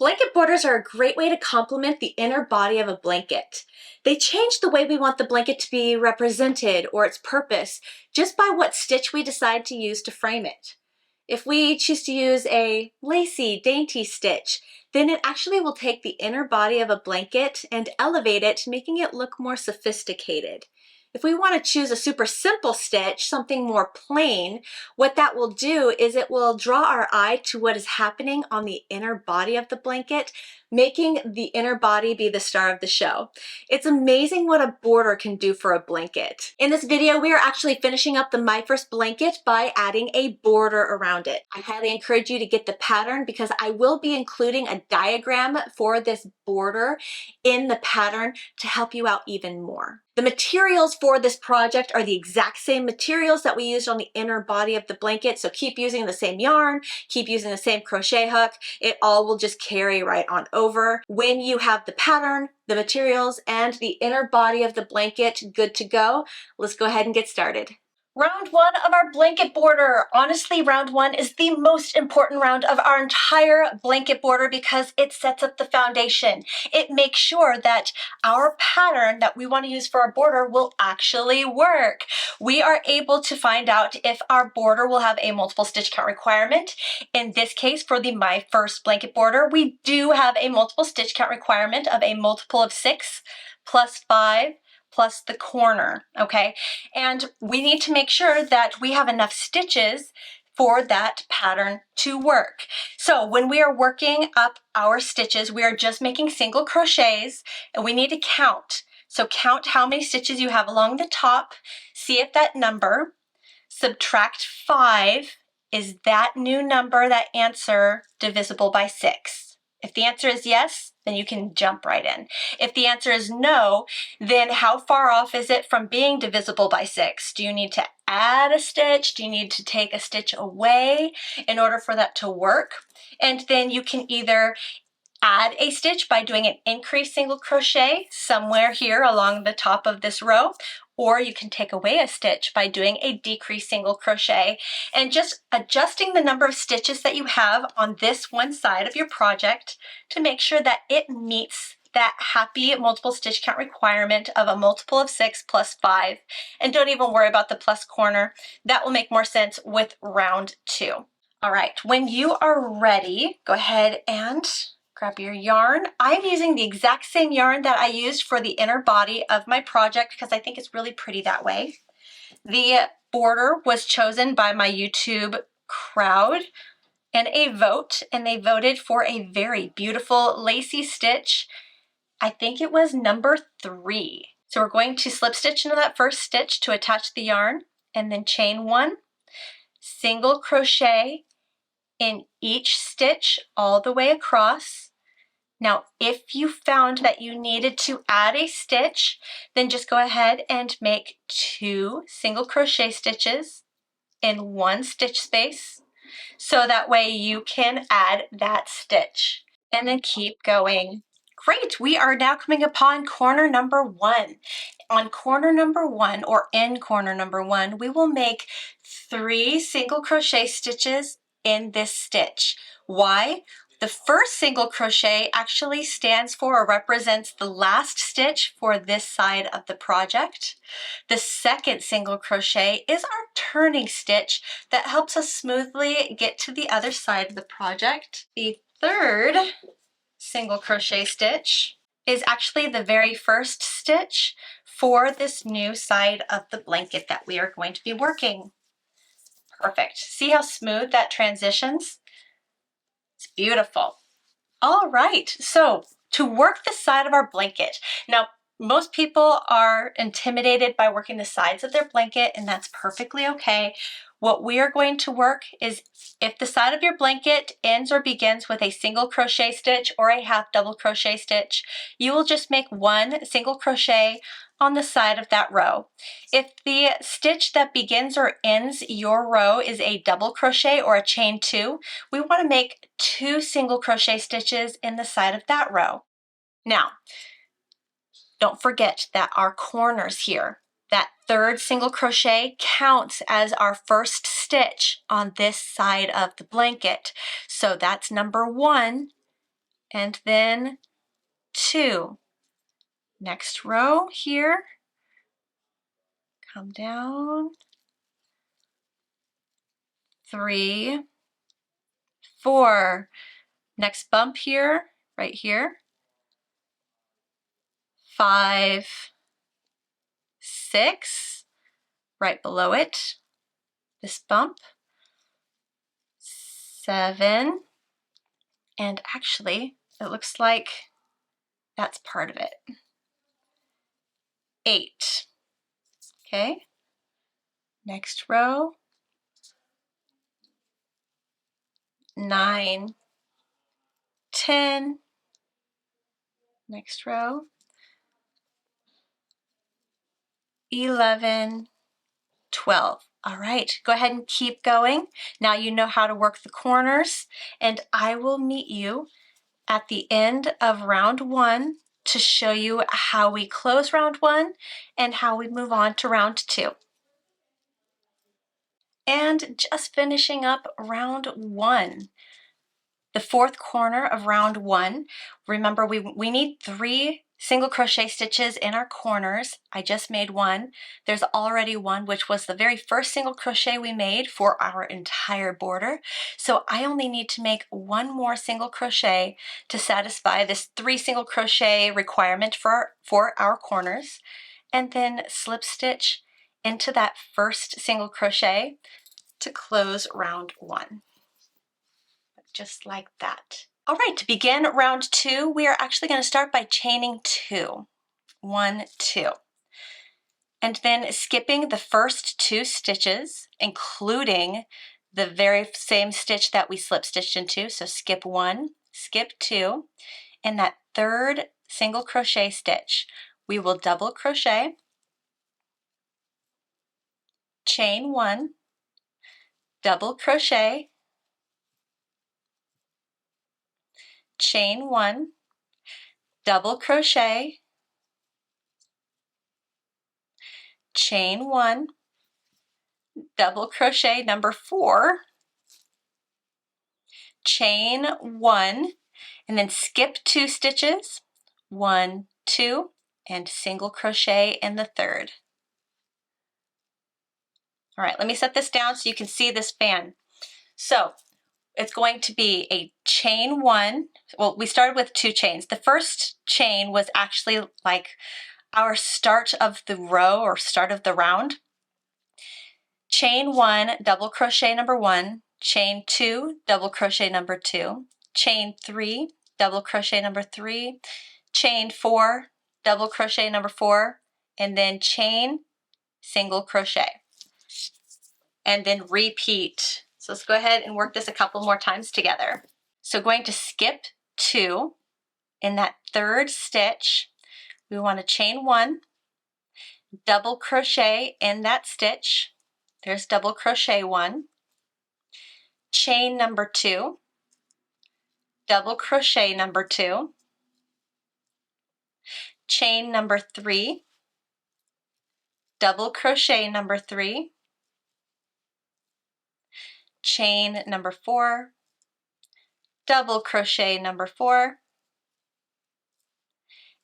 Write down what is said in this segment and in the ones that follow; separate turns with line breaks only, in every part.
Blanket borders are a great way to complement the inner body of a blanket. They change the way we want the blanket to be represented or its purpose just by what stitch we decide to use to frame it. If we choose to use a lacy, dainty stitch, then it actually will take the inner body of a blanket and elevate it, making it look more sophisticated. If we want to choose a super simple stitch, something more plain, what that will do is it will draw our eye to what is happening on the inner body of the blanket, making the inner body be the star of the show. It's amazing what a border can do for a blanket. In this video, we are actually finishing up the My First Blanket by adding a border around it. I highly encourage you to get the pattern because I will be including a diagram for this border in the pattern to help you out even more. The materials for this project are the exact same materials that we used on the inner body of the blanket, so keep using the same yarn, keep using the same crochet hook. It all will just carry right on over. When you have the pattern, the materials, and the inner body of the blanket good to go, let's go ahead and get started. Round one of our blanket border. Honestly, round one is the most important round of our entire blanket border because it sets up the foundation. It makes sure that our pattern that we want to use for our border will actually work. We are able to find out if our border will have a multiple stitch count requirement. In this case, for the My First Blanket border, we do have a multiple stitch count requirement of a multiple of 6 plus 5 plus the corner, okay? And we need to make sure that we have enough stitches for that pattern to work. So when we are working up our stitches, we are just making single crochets and we need to count. So count how many stitches you have along the top, see if that number, subtract 5, is that new number, that answer, divisible by 6? If the answer is yes, then you can jump right in. If the answer is no, then how far off is it from being divisible by 6? Do you need to add a stitch? Do you need to take a stitch away in order for that to work? And then you can either add a stitch by doing an increased single crochet somewhere here along the top of this row, or you can take away a stitch by doing a decreased single crochet and just adjusting the number of stitches that you have on this one side of your project to make sure that it meets that happy multiple stitch count requirement of a multiple of 6 plus 5. And don't even worry about the plus corner. That will make more sense with round 2. All right, when you are ready, go ahead and grab your yarn. I'm using the exact same yarn that I used for the inner body of my project because I think it's really pretty that way. The border was chosen by my YouTube crowd in a vote, and they voted for a very beautiful lacy stitch. I think it was number 3. So we're going to slip stitch into that first stitch to attach the yarn and then chain 1, single crochet in each stitch all the way across. Now, if you found that you needed to add a stitch, then just go ahead and make 2 single crochet stitches in 1 stitch space, so that way you can add that stitch. And then keep going. Great, we are now coming upon corner number 1. On corner number 1, or in corner number 1, we will make 3 single crochet stitches in this stitch. Why? The first single crochet actually stands for or represents the last stitch for this side of the project. The second single crochet is our turning stitch that helps us smoothly get to the other side of the project. The third single crochet stitch is actually the very first stitch for this new side of the blanket that we are going to be working. Perfect. See how smooth that transitions? It's beautiful. All right, so to work the side of our blanket. Now, most people are intimidated by working the sides of their blanket, and that's perfectly okay. What we are going to work is if the side of your blanket ends or begins with a single crochet stitch or a half double crochet stitch, you will just make 1 single crochet on the side of that row. If the stitch that begins or ends your row is a double crochet or a chain 2, we want to make 2 single crochet stitches in the side of that row. Now, don't forget that our corners here, that third single crochet counts as our first stitch on this side of the blanket. So that's number 1 and then 2. Next row here, come down, 3, 4. Next bump here, right here, 5, 6, right below it, this bump, 7, and actually it looks like that's part of it. 8. Okay, next row, 9, 10, next row, 11, 12. All right, go ahead and keep going. Now you know how to work the corners, and I will meet you at the end of round 1 to show you how we close round 1 and how we move on to round 2. And just finishing up round 1. The 4th corner of round 1, remember we need 3 single crochet stitches in our corners. I just made 1. There's already 1, which was the very first single crochet we made for our entire border. So I only need to make 1 more single crochet to satisfy this 3 single crochet requirement for our corners, and then slip stitch into that first single crochet to close round 1. Just like that. All right, to begin round 2, we are actually going to start by chaining 2. 1, 2. And then skipping the first 2 stitches, including the very same stitch that we slip stitched into. So skip 1, skip 2. In that 3rd single crochet stitch, we will double crochet, chain 1, double crochet, chain 1, double crochet, chain 1, double crochet number 4, chain 1, and then skip 2 stitches, 1, 2, and single crochet in the 3rd. All right, let me set this down so you can see this fan. So it's going to be a chain 1. Well, we started with 2 chains. The first chain was actually like our start of the row or start of the round. Chain 1, double crochet number 1, chain 2, double crochet number 2, chain 3, double crochet number 3, chain 4, double crochet number 4, and then chain, single crochet, and then repeat. So let's go ahead and work this a couple more times together. So going to skip 2. In that 3rd stitch, we want to chain 1, double crochet in that stitch. There's double crochet 1, chain number 2, double crochet number 2, chain number 3, double crochet number 3, chain number 4, double crochet number 4,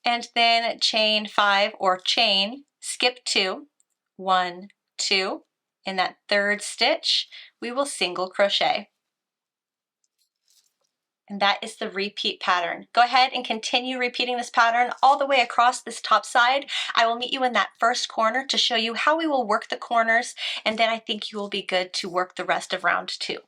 and then chain 5 or chain, skip 2, 1, 2. In that 3rd stitch, we will single crochet. And that is the repeat pattern. Go ahead and continue repeating this pattern all the way across this top side. I will meet you in that first corner to show you how we will work the corners, and then I think you will be good to work the rest of round 2.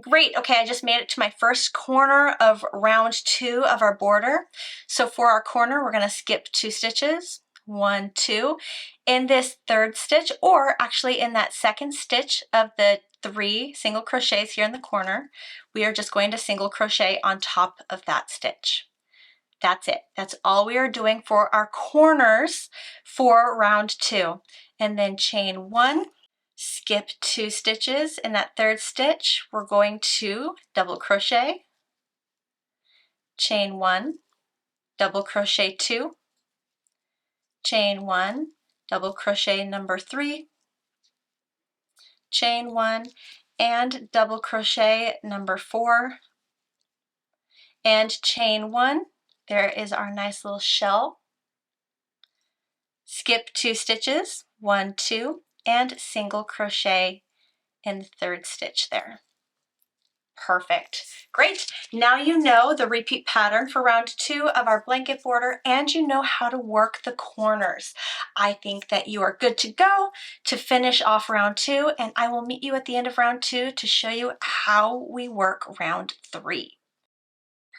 Great, okay, I just made it to my first corner of round 2 of our border. So for our corner, we're gonna skip 2 stitches, 1, 2. In this 3rd stitch, or actually in that 2nd stitch of the 3 single crochets here in the corner, we are just going to single crochet on top of that stitch. That's it. That's all we are doing for our corners for round 2. And then chain 1, skip 2 stitches. In that 3rd stitch, we're going to double crochet, chain 1, double crochet 2, chain 1, double crochet number 3, chain 1, and double crochet number 4. and chain 1. There is our nice little shell. Skip 2 stitches, 1, 2, and single crochet in the 3rd stitch there. Perfect. Great. Now you know the repeat pattern for round 2 of our blanket border, and you know how to work the corners. I think that you are good to go to finish off round 2, and I will meet you at the end of round 2 to show you how we work round 3.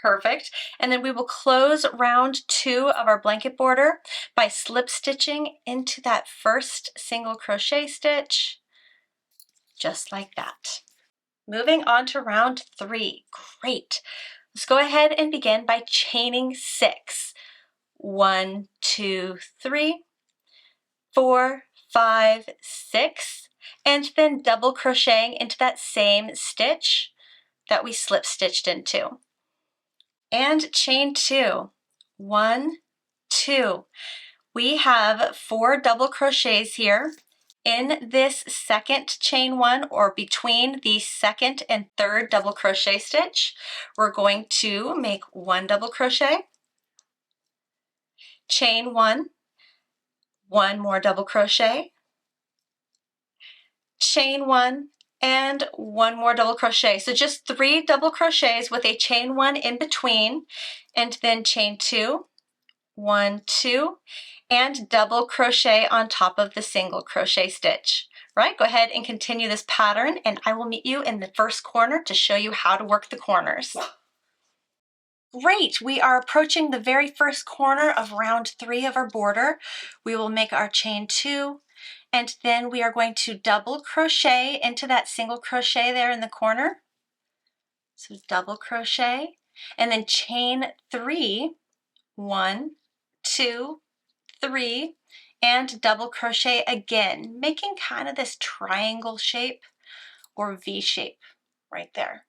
Perfect. And then we will close round 2 of our blanket border by slip stitching into that first single crochet stitch, just like that. Moving on to round 3. Great. Let's go ahead and begin by chaining 6. 1, 2, 3, 4, 5, 6, and then double crocheting into that same stitch that we slip stitched into. And chain 2. 1, 2. We have 4 double crochets here. In this second chain 1, or between the 2nd and 3rd double crochet stitch, we're going to make 1 double crochet, chain 1, 1 more double crochet, chain 1, and 1 more double crochet. So just 3 double crochets with a chain 1 in between, and then chain 2, 1, 2, and double crochet on top of the single crochet stitch. Right, go ahead and continue this pattern, and I will meet you in the first corner to show you how to work the corners. Great, we are approaching the very first corner of round 3 of our border. We will make our chain 2, and then we are going to double crochet into that single crochet there in the corner. So double crochet, and then chain 3, 1, 2, 3, and double crochet again, making kind of this triangle shape or V shape right there.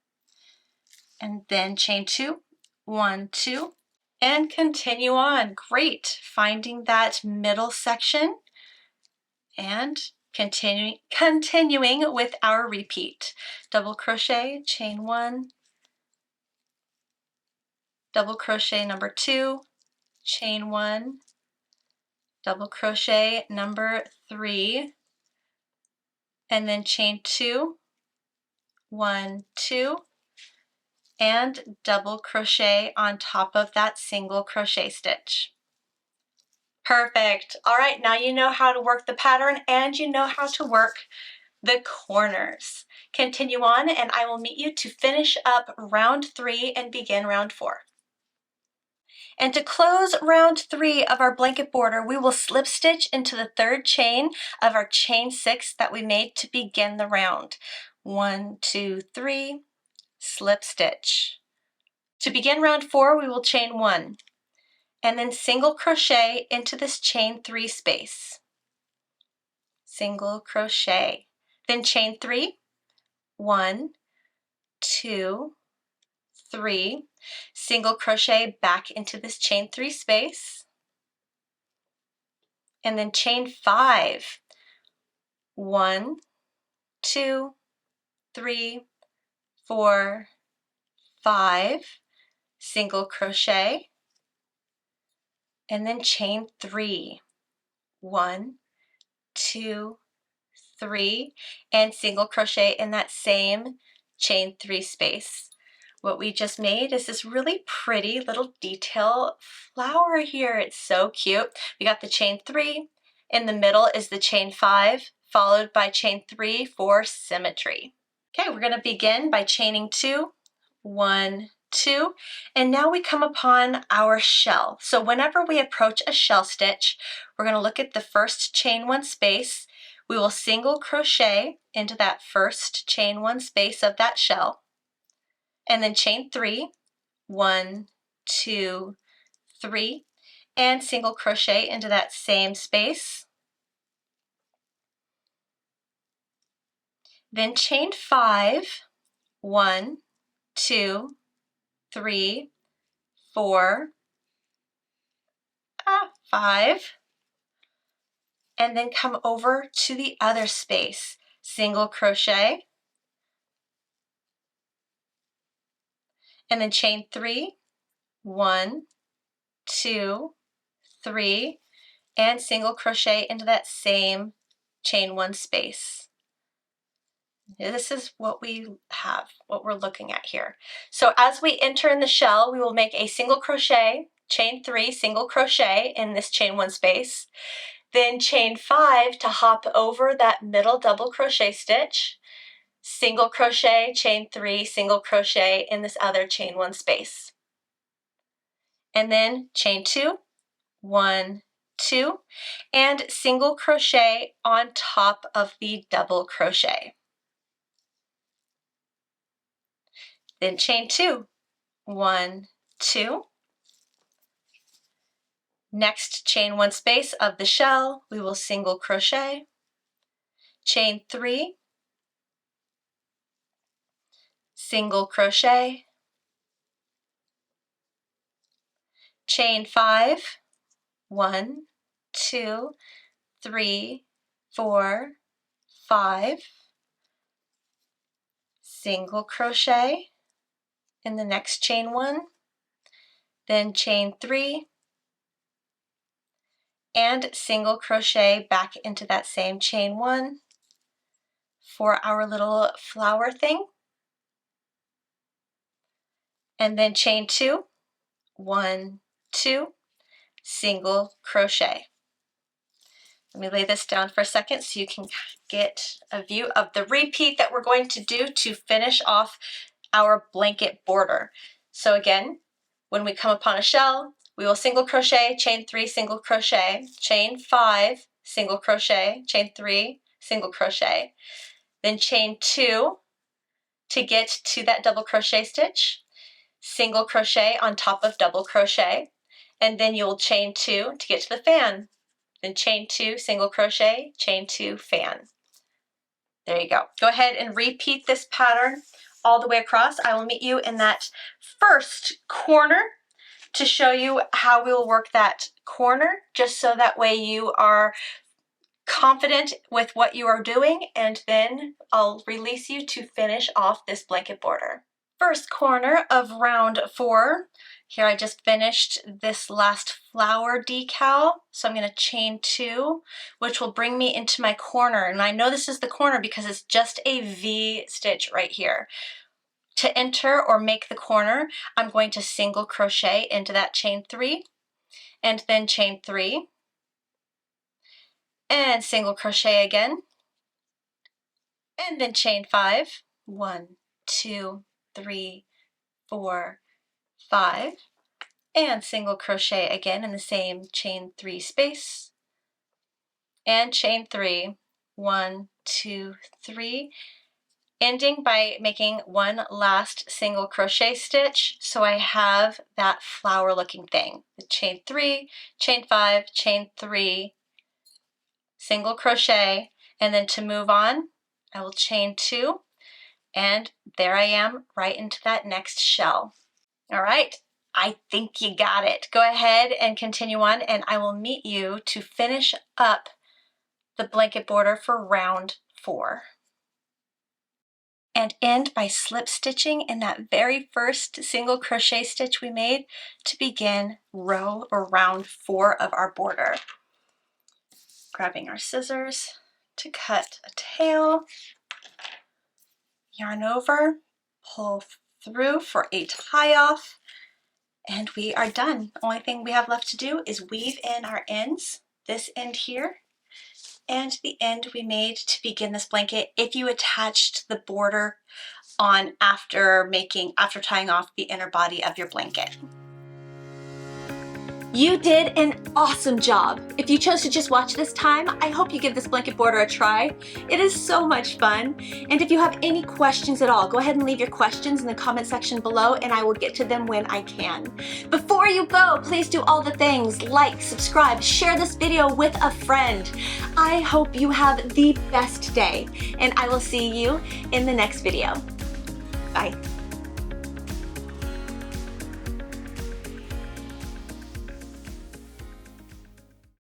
And then chain 2, 1, 2, and continue on. Great, finding that middle section and continuing with our repeat. Double crochet, chain 1, double crochet number 2, chain 1, double crochet number 3, and then chain 2, 1, 2, and double crochet on top of that single crochet stitch. Perfect. All right, now you know how to work the pattern and you know how to work the corners. Continue on, and I will meet you to finish up round 3 and begin round 4. And to close round 3 of our blanket border, we will slip stitch into the 3rd chain of our chain 6 that we made to begin the round. 1, 2, 3, slip stitch. To begin round 4, we will chain 1, and then single crochet into this chain 3 space. Single crochet, then chain 3, 1, 2, 3, single crochet back into this chain 3 space, and then chain 5, 1, 2, 3, 4, 5, single crochet, and then chain 3, 1, 2, 3, and single crochet in that same chain 3 space. What we just made is this really pretty little detail flower here. It's so cute. We got the chain 3, in the middle is the chain 5, followed by chain 3 for symmetry. Okay, we're going to begin by chaining 2, 1, 2, and now we come upon our shell. So whenever we approach a shell stitch, we're going to look at the first chain 1 space. We will single crochet into that first chain 1 space of that shell, and then chain 3, 1, 2, 3, and single crochet into that same space. Then chain 5, 1, 2, 3, 4, 5, and then come over to the other space. Single crochet, and then chain 3, 1, 2, 3, and single crochet into that same chain 1 space. This is what we have, what we're looking at here. So as we enter in the shell, we will make a single crochet, chain 3, single crochet in this chain 1 space, then chain 5 to hop over that middle double crochet stitch, single crochet, chain 3, single crochet in this other chain 1 space, and then chain 2, 1, 2, and single crochet on top of the double crochet. Then chain 2, 1, 2. Next chain 1 space of the shell, we will single crochet, chain 3, single crochet, chain 5, 1, 2, 3, 4, 5, single crochet in the next chain 1, then chain 3, and single crochet back into that same chain 1 for our little flower thing, and then chain 2, 1, 2, single crochet. Let me lay this down for a second so you can get a view of the repeat that we're going to do to finish off our blanket border. So again, when we come upon a shell, we will single crochet, chain 3, single crochet, chain 5, single crochet, chain 3, single crochet, then chain 2 to get to that double crochet stitch, single crochet on top of double crochet, and then you'll chain 2 to get to the fan. Then chain 2, single crochet, chain 2, fan. There you go. Go ahead and repeat this pattern all the way across. I will meet you in that first corner to show you how we will work that corner, just so that way you are confident with what you are doing, and then I'll release you to finish off this blanket border. First corner of round 4. Here I just finished this last flower decal, so I'm going to chain 2, which will bring me into my corner. And I know this is the corner because it's just a V stitch right here. To enter or make the corner, I'm going to single crochet into that chain 3, and then chain 3, and single crochet again, and then chain 5, 1, 2, 3, 4, 5, and single crochet again in the same chain 3 space, and chain 3, 1, 2, 3, ending by making one last single crochet stitch so I have that flower looking thing. The chain 3, chain 5, chain 3, single crochet, and then to move on I will chain 2, and there I am right into that next shell. All right, I think you got it. Go ahead and continue on, and I will meet you to finish up the blanket border for round 4. And end by slip stitching in that very first single crochet stitch we made to begin row or round 4 of our border. Grabbing our scissors to cut a tail, yarn over, pull through for a tie off, and we are done. The only thing we have left to do is weave in our ends, this end here, and the end we made to begin this blanket if you attached the border on after tying off the inner body of your blanket. You did an awesome job. If you chose to just watch this time, I hope you give this blanket border a try. It is so much fun. And if you have any questions at all, go ahead and leave your questions in the comment section below and I will get to them when I can. Before you go, please do all the things: like, subscribe, share this video with a friend. I hope you have the best day and I will see you in the next video. Bye.